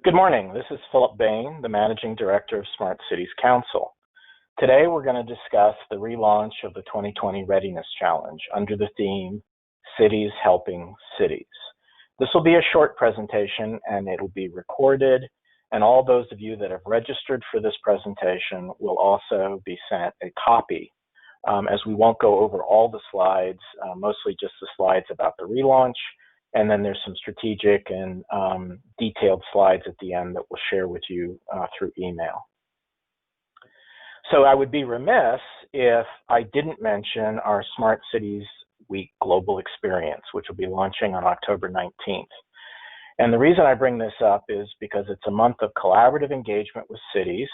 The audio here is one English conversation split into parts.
Good morning. This is Philip Bain, the Managing Director of Smart Cities Council. Today we're going to discuss the relaunch of the 2020 Readiness Challenge under the theme, Cities Helping Cities. This will be a short presentation and it'll be recorded, and all those of you that have registered for this presentation will also be sent a copy, as we won't go over all the slides, mostly just the slides about the relaunch. And then there's some strategic and detailed slides at the end that we'll share with you through email. So I would be remiss if I didn't mention our Smart Cities Week Global Experience, which will be launching on October 19th. And the reason I bring this up is because it's a month of collaborative engagement with cities.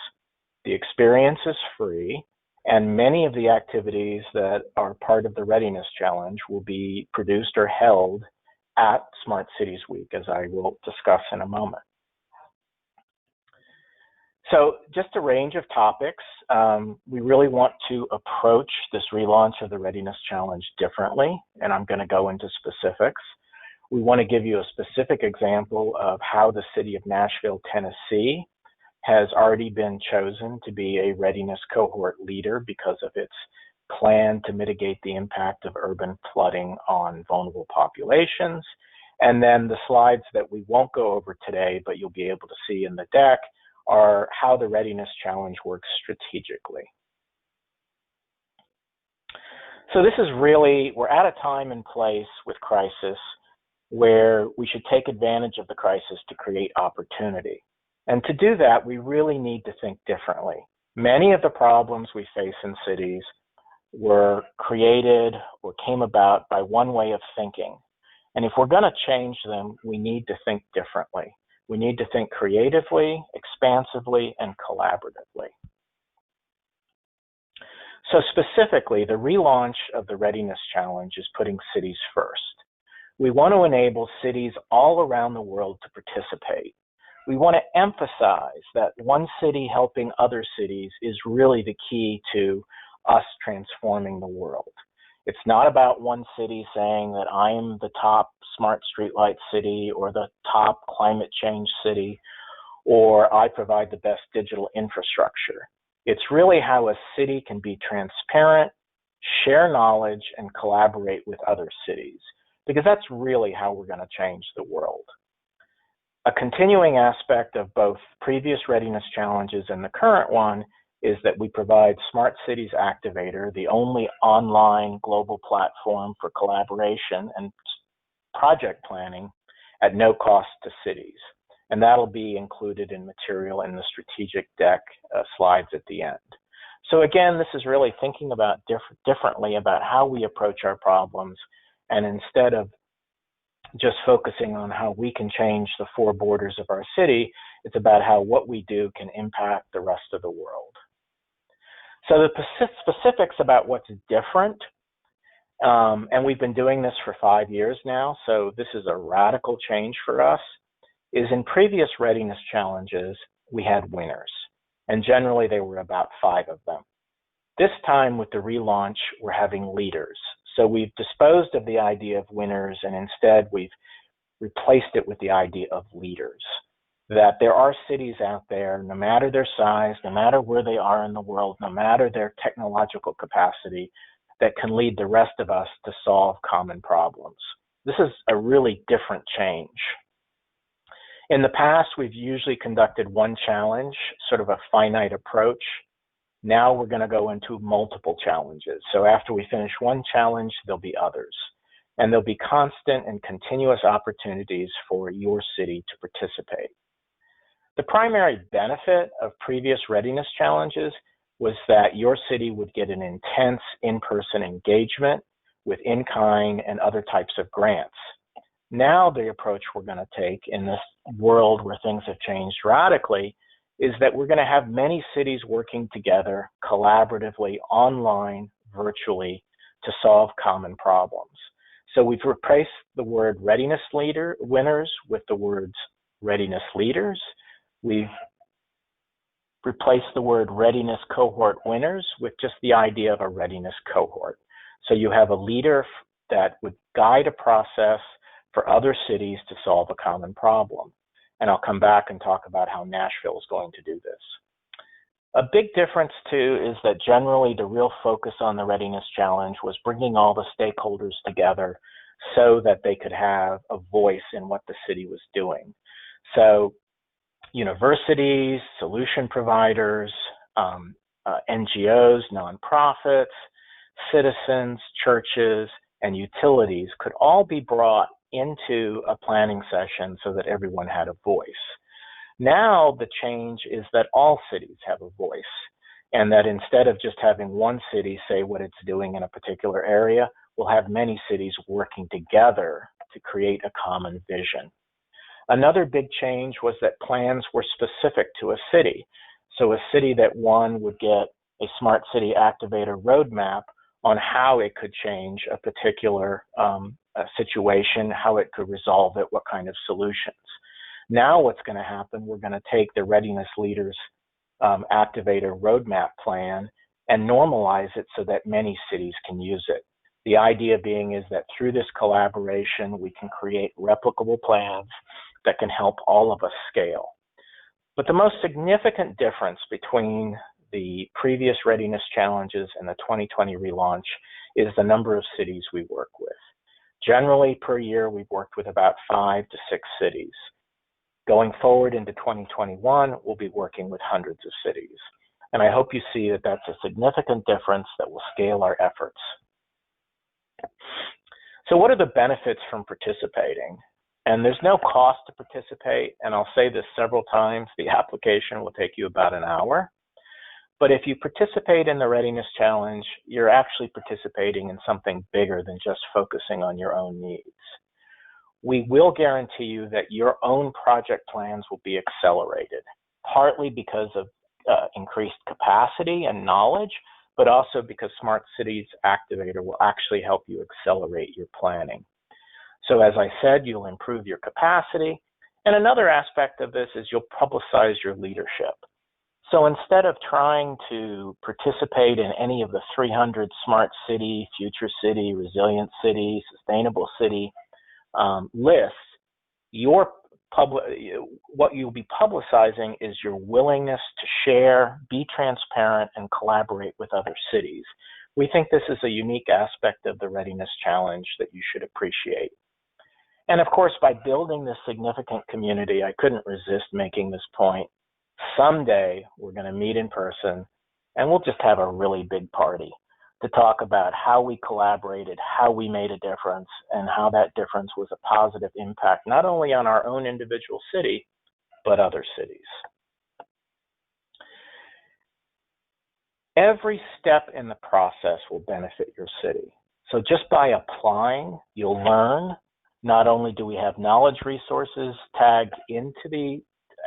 The experience is free, and many of the activities that are part of the Readiness Challenge will be produced or held at Smart Cities Week, as I will discuss in a moment. So just a range of topics. We really want to approach this relaunch of the Readiness Challenge differently, and I'm going to go into specifics. We want to give you a specific example of how the city of Nashville, Tennessee has already been chosen to be a readiness cohort leader because of its plan to mitigate the impact of urban flooding on vulnerable populations. And then the slides that we won't go over today, but you'll be able to see in the deck, are how the Readiness Challenge works strategically. So this is really, we're at a time and place with crisis where we should take advantage of the crisis to create opportunity. And to do that, we really need to think differently. Many of the problems we face in cities were created or came about by one way of thinking. And if we're going to change them, we need to think differently. We need to think creatively, expansively, and collaboratively. So specifically, the relaunch of the Readiness Challenge is putting cities first. We want to enable cities all around the world to participate. We want to emphasize that one city helping other cities is really the key to us transforming the world. It's not about one city saying that I am the top smart streetlight city or the top climate change city, or I provide the best digital infrastructure. It's really how a city can be transparent, share knowledge, and collaborate with other cities, because that's really how we're going to change the world. A continuing aspect of both previous readiness challenges and the current one is that we provide Smart Cities Activator, the only online global platform for collaboration and project planning at no cost to cities. And that'll be included in material in the strategic deck slides at the end. So again, this is really thinking about differently about how we approach our problems, and instead of just focusing on how we can change the four borders of our city, it's about how what we do can impact the rest of the world. So the specifics about what's different, and we've been doing this for 5 years now, so this is a radical change for us, is in previous readiness challenges, we had winners, and generally there were about 5 of them. This time with the relaunch, we're having leaders. So we've disposed of the idea of winners, and instead we've replaced it with the idea of leaders. That there are cities out there, no matter their size, no matter where they are in the world, no matter their technological capacity, that can lead the rest of us to solve common problems. This is a really different change. In the past, we've usually conducted one challenge, sort of a finite approach. Now we're going to go into multiple challenges. So after we finish one challenge, there'll be others. And there'll be constant and continuous opportunities for your city to participate. The primary benefit of previous readiness challenges was that your city would get an intense in-person engagement with in-kind and other types of grants. Now the approach we're going to take in this world where things have changed radically is that we're going to have many cities working together collaboratively, online, virtually, to solve common problems. So we've replaced the word readiness winners with the words readiness leaders. We've replaced the word readiness cohort winners with just the idea of a readiness cohort. So you have a leader that would guide a process for other cities to solve a common problem. And I'll come back and talk about how Nashville is going to do this. A big difference too is that generally the real focus on the Readiness Challenge was bringing all the stakeholders together so that they could have a voice in what the city was doing. So universities, solution providers, NGOs, nonprofits, citizens, churches, and utilities could all be brought into a planning session so that everyone had a voice. Now the change is that all cities have a voice, and that instead of just having one city say what it's doing in a particular area, we'll have many cities working together to create a common vision. Another big change was that plans were specific to a city. So a city that won would get a Smart City Activator roadmap on how it could change a particular situation, how it could resolve it, what kind of solutions. Now what's going to happen, we're going to take the Readiness Leaders Activator roadmap plan and normalize it so that many cities can use it. The idea being is that through this collaboration, we can create replicable plans that can help all of us scale. But the most significant difference between the previous Readiness Challenges and the 2020 relaunch is the number of cities we work with. Generally, per year, we've worked with about 5 to 6 cities. Going forward into 2021, we'll be working with hundreds of cities. And I hope you see that that's a significant difference that will scale our efforts. So what are the benefits from participating? And there's no cost to participate, and I'll say this several times, the application will take you about an hour. But if you participate in the Readiness Challenge, you're actually participating in something bigger than just focusing on your own needs. We will guarantee you that your own project plans will be accelerated, partly because of increased capacity and knowledge, but also because Smart Cities Activator will actually help you accelerate your planning. So as I said, you'll improve your capacity. And another aspect of this is you'll publicize your leadership. So instead of trying to participate in any of the 300 Smart City, Future City, Resilient City, Sustainable City lists, what you'll be publicizing is your willingness to share, be transparent, and collaborate with other cities. We think this is a unique aspect of the Readiness Challenge that you should appreciate. And of course, by building this significant community, I couldn't resist making this point. Someday, we're going to meet in person, and we'll just have a really big party to talk about how we collaborated, how we made a difference, and how that difference was a positive impact, not only on our own individual city, but other cities. Every step in the process will benefit your city. So just by applying, you'll learn. Not only do we have knowledge resources tagged into the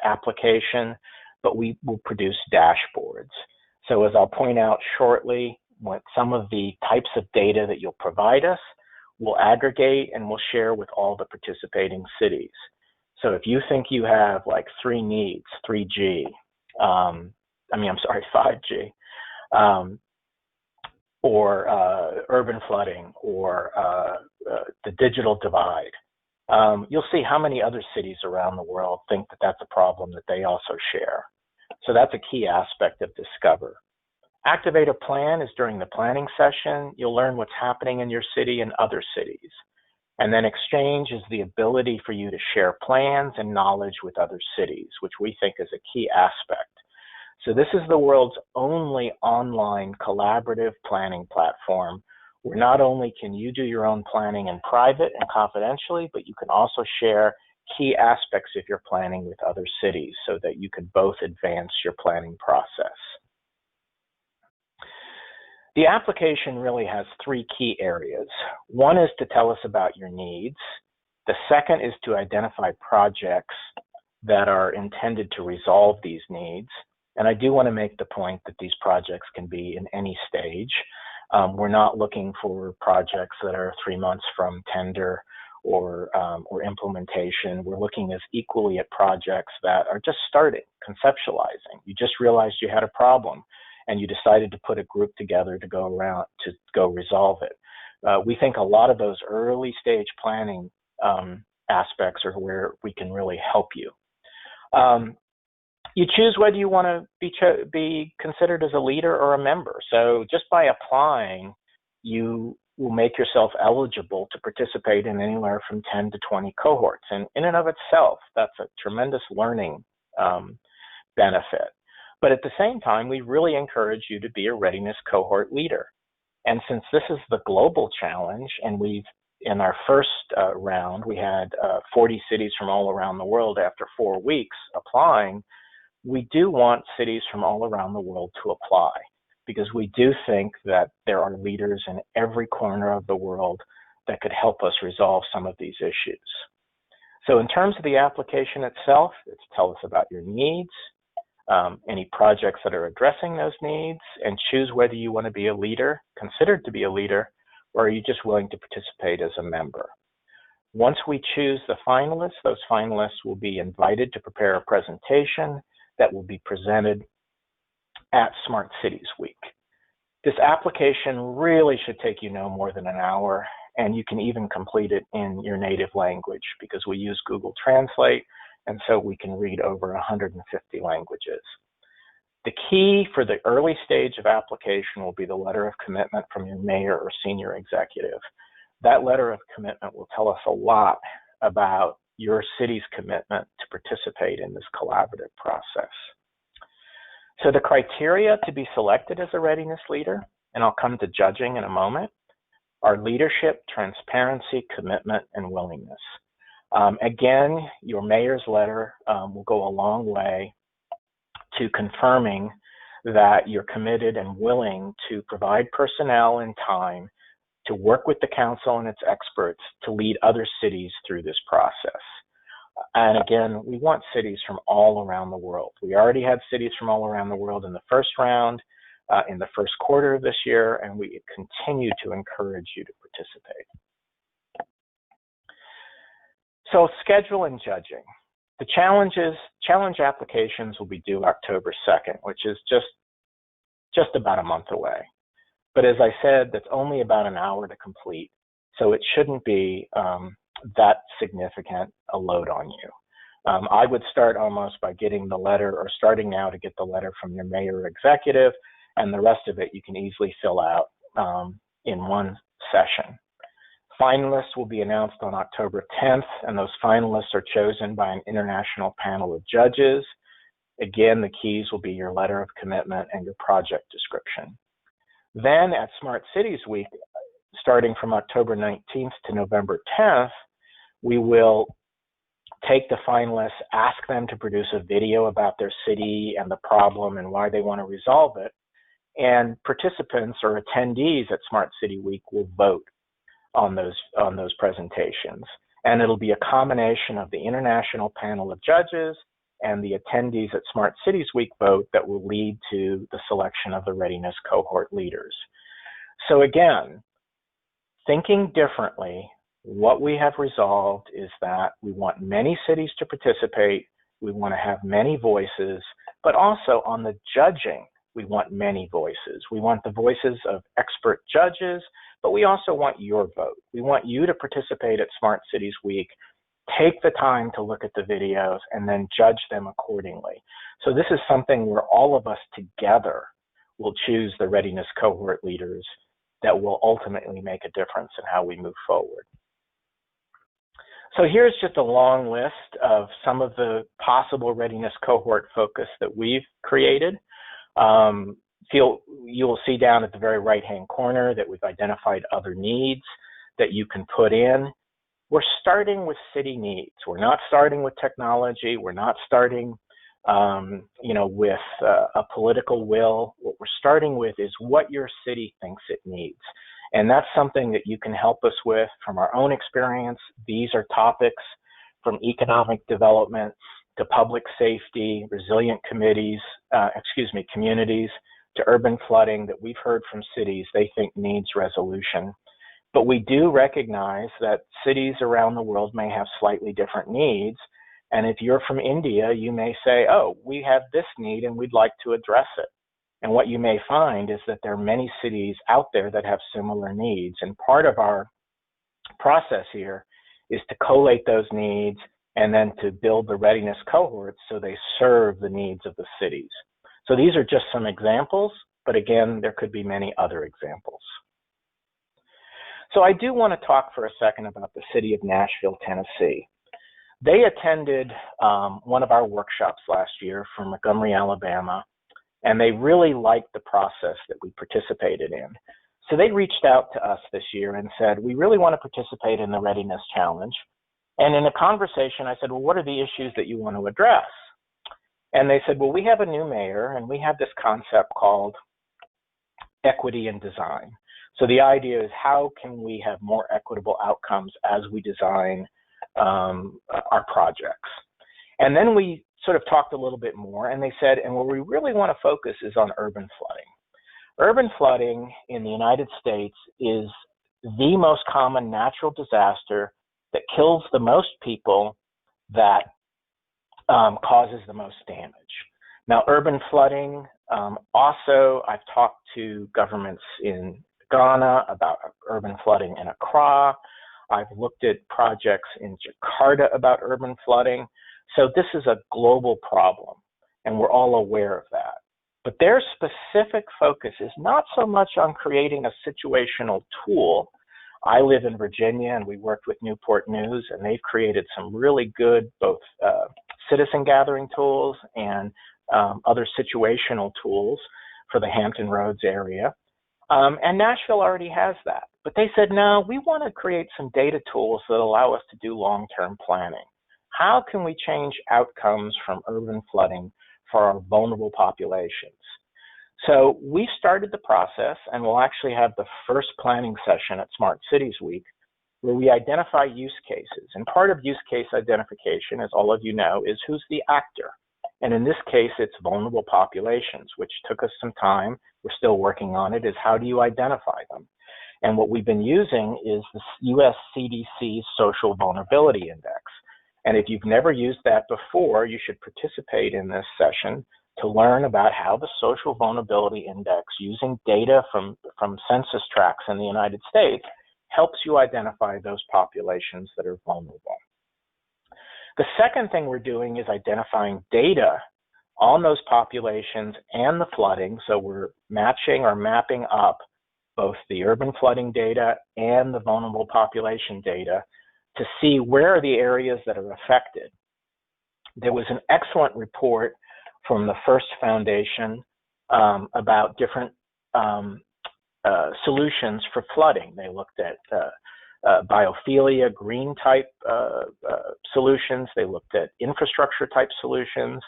application, but we will produce dashboards. So as I'll point out shortly, what some of the types of data that you'll provide us, we'll aggregate and we'll share with all the participating cities. So if you think you have like 3 needs, 3G, 5G, or urban flooding, or the digital divide, you'll see how many other cities around the world think that that's a problem that they also share. So that's a key aspect of Discover. Activate a plan is during the planning session. You'll learn what's happening in your city and other cities. And then Exchange is the ability for you to share plans and knowledge with other cities, which we think is a key aspect. So this is the world's only online collaborative planning platform where not only can you do your own planning in private and confidentially, but you can also share key aspects of your planning with other cities so that you can both advance your planning process. The application really has 3 key areas. One is to tell us about your needs. The second is to identify projects that are intended to resolve these needs. And I do want to make the point that these projects can be in any stage. We're not looking for projects that are 3 months from tender or implementation. We're looking as equally at projects that are just starting, conceptualizing. You just realized you had a problem and you decided to put a group together to go resolve it. We think a lot of those early stage planning aspects are where we can really help you. You choose whether you want to be considered as a leader or a member. So just by applying, you will make yourself eligible to participate in anywhere from 10 to 20 cohorts. And in and of itself, that's a tremendous learning benefit. But at the same time, we really encourage you to be a readiness cohort leader. And since this is the global challenge, and in our first round, we had 40 cities from all around the world after 4 weeks applying, we do want cities from all around the world to apply, because we do think that there are leaders in every corner of the world that could help us resolve some of these issues. So in terms of the application itself, it's tell us about your needs, any projects that are addressing those needs, and choose whether you want to be a leader, considered to be a leader, or are you just willing to participate as a member. Once we choose the finalists, those finalists will be invited to prepare a presentation that will be presented at Smart Cities Week. This application really should take you no more than an hour, and you can even complete it in your native language, because we use Google Translate, and so we can read over 150 languages. The key for the early stage of application will be the letter of commitment from your mayor or senior executive. That letter of commitment will tell us a lot about your city's commitment to participate in this collaborative process. So the criteria to be selected as a readiness leader, and I'll come to judging in a moment, are leadership, transparency, commitment, and willingness. Again, your mayor's letter will go a long way to confirming that you're committed and willing to provide personnel and time to work with the council and its experts to lead other cities through this process. And again, we want cities from all around the world. We already had cities from all around the world in the first round, in the first quarter of this year, and we continue to encourage you to participate. So schedule and judging. The challenge applications will be due October 2nd, which is just about a month away. But as I said, that's only about an hour to complete, so it shouldn't be that significant a load on you. I would start almost by getting the letter, or starting now to get the letter from your mayor or executive, and the rest of it you can easily fill out in one session. Finalists will be announced on October 10th, and those finalists are chosen by an international panel of judges. Again, the keys will be your letter of commitment and your project description. Then at Smart Cities Week, starting from October 19th to November 10th, we will take the finalists, ask them to produce a video about their city and the problem and why they want to resolve it, and participants or attendees at Smart City Week will vote on those presentations. And it'll be a combination of the international panel of judges and the attendees at Smart Cities Week vote that will lead to the selection of the readiness cohort leaders. So again, thinking differently, what we have resolved is that we want many cities to participate, we want to have many voices, but also on the judging, we want many voices. We want the voices of expert judges, but we also want your vote. We want you to participate at Smart Cities Week, take the time to look at the videos, and then judge them accordingly. So this is something where all of us together will choose the readiness cohort leaders that will ultimately make a difference in how we move forward. So here's just a long list of some of the possible readiness cohort focus that we've created. You'll see down at the very right-hand corner that we've identified other needs that you can put in. We're starting with city needs. We're not starting with technology. We're not starting, with a political will. What we're starting with is what your city thinks it needs. And that's something that you can help us with from our own experience. These are topics from economic development to public safety, resilient communities, to urban flooding that we've heard from cities they think needs resolution. But we do recognize that cities around the world may have slightly different needs. And if you're from India, you may say, oh, we have this need and we'd like to address it. And what you may find is that there are many cities out there that have similar needs. And part of our process here is to collate those needs and then to build the readiness cohorts so they serve the needs of the cities. So these are just some examples, but again, there could be many other examples. So I do want to talk for a second about the city of Nashville, Tennessee. They attended one of our workshops last year from Montgomery, Alabama, and they really liked the process that we participated in. So they reached out to us this year and said, we really want to participate in the Readiness Challenge. And in a conversation, I said, well, what are the issues that you want to address? And they said, well, we have a new mayor, and we have this concept called equity in design. So the idea is, how can we have more equitable outcomes as we design our projects? And then we sort of talked a little bit more, and they said, and where we really want to focus is on urban flooding. Urban flooding in the United States is the most common natural disaster that kills the most people, that causes the most damage. Now, urban flooding, also, I've talked to governments in Ghana about urban flooding in Accra. I've looked at projects in Jakarta about urban flooding. So this is a global problem, and we're all aware of that. But their specific focus is not so much on creating a situational tool. I live in Virginia, and we worked with Newport News, and they've created some really good both citizen gathering tools and other situational tools for the Hampton Roads area. And Nashville already has that. But they said, no, we want to create some data tools that allow us to do long-term planning. How can we change outcomes from urban flooding for our vulnerable populations? So we started the process, and we'll actually have the first planning session at Smart Cities Week, where we identify use cases. And part of use case identification, as all of you know, is who's the actor. And in this case, it's vulnerable populations, which took us some time. We're still working on it, is how do you identify them? And what we've been using is the US CDC Social Vulnerability Index. And if you've never used that before, you should participate in this session to learn about how the Social Vulnerability Index, using data from census tracts in the United States, helps you identify those populations that are vulnerable. The second thing we're doing is identifying data on those populations and the flooding. So we're matching or mapping up both the urban flooding data and the vulnerable population data to see where are the areas that are affected. There was an excellent report from the First Foundation about different solutions for flooding. They looked at biophilia, green type solutions. They looked at infrastructure type solutions.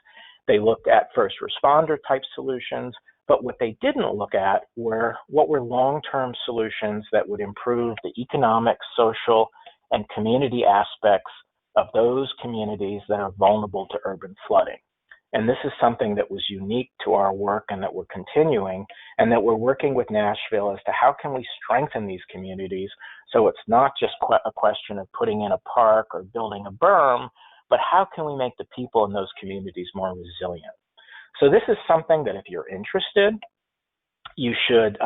They looked at first responder type solutions. But what they didn't look at were what were long-term solutions that would improve the economic, social, and community aspects of those communities that are vulnerable to urban flooding. And this is something that was unique to our work and that we're continuing, and that we're working with Nashville as to how can we strengthen these communities so it's not just a question of putting in a park or building a berm, but how can we make the people in those communities more resilient? So this is something that if you're interested, you should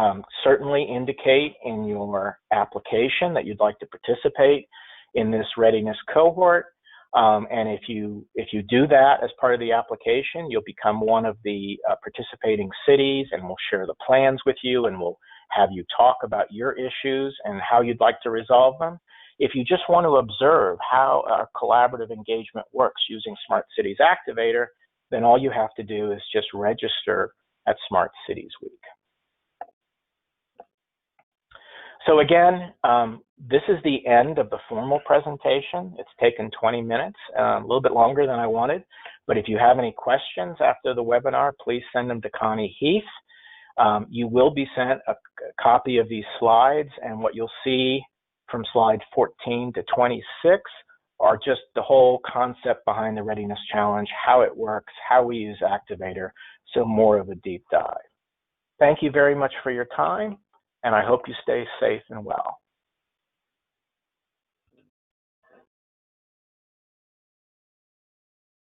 certainly indicate in your application that you'd like to participate in this readiness cohort. And if you do that as part of the application, you'll become one of the participating cities, and we'll share the plans with you, and we'll have you talk about your issues and how you'd like to resolve them. If you just want to observe how our collaborative engagement works using Smart Cities Activator, then all you have to do is just register at Smart Cities Week. So again, this is the end of the formal presentation. It's taken 20 minutes, a little bit longer than I wanted. But if you have any questions after the webinar, please send them to Connie Heath. You will be sent a copy of these slides, and what you'll see from slide 14 to 26 are just the whole concept behind the Readiness Challenge, how it works, how we use Activator, so more of a deep dive. Thank you very much for your time, and I hope you stay safe and well.